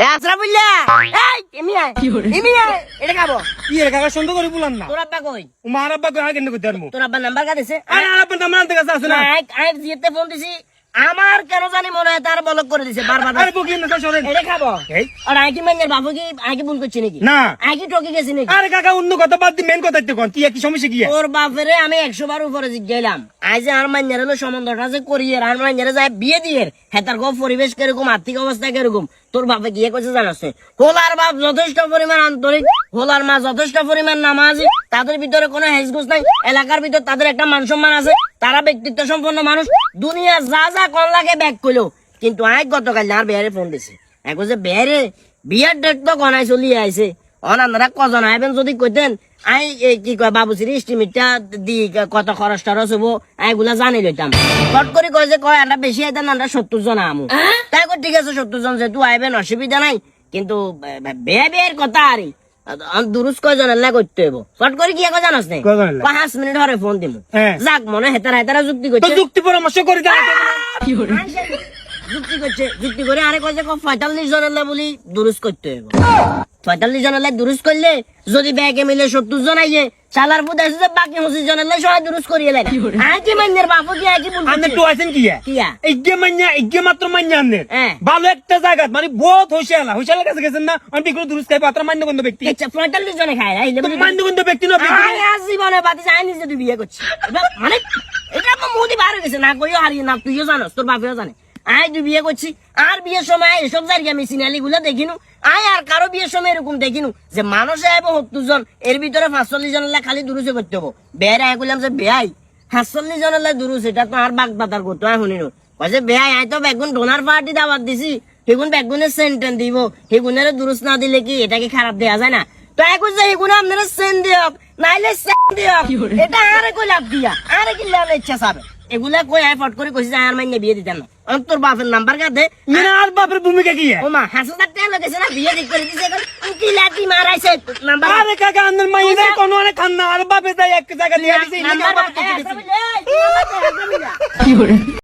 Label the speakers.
Speaker 1: আশরাফুল্লাহ এই এমি এটা খাবো
Speaker 2: কি এর কাকা সুন্দর করে বলান না
Speaker 1: তোর আব্বা কই
Speaker 2: মার আব্বা কই আগে কইতে পারমু
Speaker 1: তোর আব্বার নাম্বার কাছে
Speaker 2: আরে আব্বা নাম্বার আনতে কাছে আছে না
Speaker 1: আই জিতে ফোন দিছি আমার কেন জানি মনে হয় তার ব্লক করে দিছে বারবার
Speaker 2: আরে বকি না সরেন
Speaker 1: এটা খাবো
Speaker 2: এই
Speaker 1: আর আইকি মাইনের বাবু কি আইকি ভুল করছে নাকি
Speaker 2: না
Speaker 1: আইকি ঠকে গেছে নাকি
Speaker 2: আরে কাকা অন্য কথা বাদ দি মেন কথা কোন কি কি সমস্যা কি
Speaker 1: তোর বাপেরে আমি 100 বার উপরে গেলাম আজ যে আর মাইনের হলো সম্বন্ধটা যে করিয়ে আর মাইনের যায় বিয়ে দিয়ে হেতার গো পরিবেশ কিরকম আর্থিক অবস্থা কিরকম তোর বাপে গিয়ে কইছে জানাস হোলার বাপ যথেষ্ট পরিমাণ আন্তরিক হোলার মা যথেষ্ট পরিমাণ নামাজি তাদের ভিতরে কোনো হেজগুজ নাই এলাকার ভিতর তাদের একটা মান সম্মান আছে তারা ব্যক্তিত্ব সম্পন্ন মানুষ দুনিয়া যা যা কোন লাগে ব্যাক কইলো কিন্তু আজ গতকাল আর বেয়ারে ফোন দিছে এখন যে বেয়ারে বিয়ার ডেট তো গনাই চলি আইছে অনারা কজন আইবেন যদি কইতেন আই কি কয় বাবুসির এস্টিমেটটা দি কত খরচ টরচ হবো এগুলা জানি লইতাম ফট করে কয় যে কয় আমরা বেশি আইতেন আমরা 70 জন আমু তাই কই ঠিক আছে 70 জন যেহেতু আইবেন অসুবিধা নাই কিন্তু বেয়ের কথা আরে দুরুস কয়জন না করতে হইব ফট করে কি কয় জানাস নাই 5 মিনিট ধরে ফোন দিমু যাক মনে হেতারা যুক্তি করছে
Speaker 2: যুক্তি পরামর্শ করে দাও
Speaker 1: যুক্তি করে আরে কয় যে 45 জনের বলি দুরুস করতে হইব 45 জনের দুরুস করলে যদি ব্যাগে মিলে 70 জন আইয়ে চালার বুদ আছে যে বাকি 25 জনের সবাই দুরুস করিয়ে লাই আজকে মাইনের বাপু কি আজকে বলছে
Speaker 2: আপনি তো আছেন কি
Speaker 1: কিয়া
Speaker 2: ইগে মাত্র মান্য আনেন ভালো একটা জায়গা মানে বহুত হোশালা কাছে গেছেন না আমি বিক্রি দুরুস খাই পাত্র মান্যগন্ধ ব্যক্তি
Speaker 1: আচ্ছা 45 জনে খায় আইলে
Speaker 2: মান্যগন্ধ ব্যক্তি না
Speaker 1: আজ জীবনে বাতি যাই নিজে তুই বিয়ে করছিস মানে এটা তো মোদি বার হয়ে গেছে না কইও হারিয়ে না তুইও জানোস তোর বাপেও জানে আই তুই বিয়ে করছি আর বিয়ের সময় এসব জায়গা আমি সিনালি গুলো দেখিনু আই আর কারো বিয়ের সময় এরকম দেখিনু যে মানুষ আইব 70 জন এর ভিতরে 45 জনের খালি দুরুসে করতে হবো বেয়ার আই কইলাম যে বেয়াই 45 জনের দুরুস এটা তো আর বাগদাদার করতে হয় শুনিনু কইছে বেয়াই আই তো বেগুন ডোনার পার্টি দাওয়াত দিছি সেগুন বেগুনের সেন্টেন দিব সেগুনের দুরুস না দিলে কি এটা কি খারাপ দেয়া যায় না তো এক যে এগুলো আপনারা সেন দিওক নাইলে সেন দিওক এটা আরে কই লাভ দিয়া আরে কি লাভ ইচ্ছা সাবে এগুলা কই আই ফট করে কইছি আর মাইনে বিয়ে দিতাম না তোর বাপের নাম্বার কাটে
Speaker 2: আর বাপের ভূমিকা কি
Speaker 1: ও মা 5000 টাকা লাগেছে না বিয়ে ঠিক করে দিছে এখন কি লাঠি মারাইছে নাম্বার
Speaker 2: আরে কাকা আন্দার মাইনে কোন অনেক খান্না আর বাপে যাই এক জায়গা দিয়ে দিছে
Speaker 1: নাম্বার কি করে